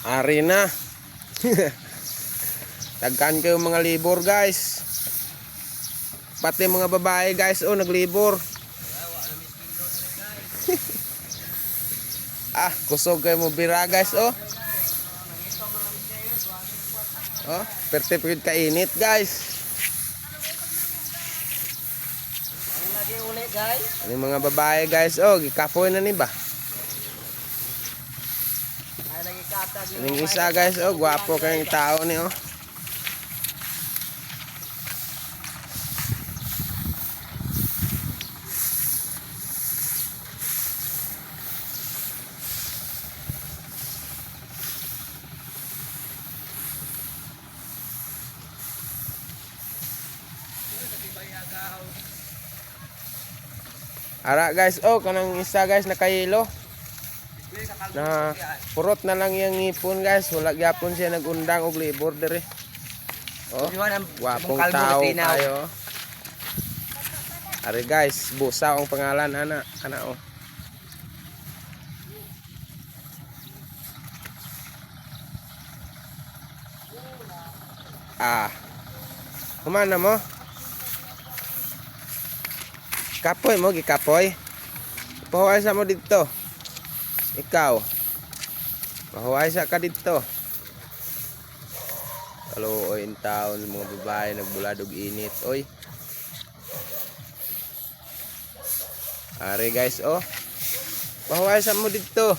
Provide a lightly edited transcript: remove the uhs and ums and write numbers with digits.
Ari na. Tagkan kayo mga libor guys. Pati mga babae guys, oh naglibor. Ah, kusog kayo mo bira guys, oh. Oh, pertipid kainit guys. Lagi uli guys. Ini mga babae guys, oh gikapoy na ni ba? Ay lagi katag. Ini isa guys, oh gwapo kayong tao ni oh. Ara guys, oh kanang isa guys nakahilo. Na purot na lang yung ngipon guys, wala gyapon siya nagundang og libor diri. Oh, gwapong tao kayo. Ari guys, Busa ang pangalan ana, oh. Ah. Kumana mo? Kapoy mo, gikapoy. Pahuway sa mo dito. Ikaw. Pahuway sa ka dito. Kaluoy in town, mga babae nagbuladog init. Oy. Ari guys, oh. Pahuway sa mo dito.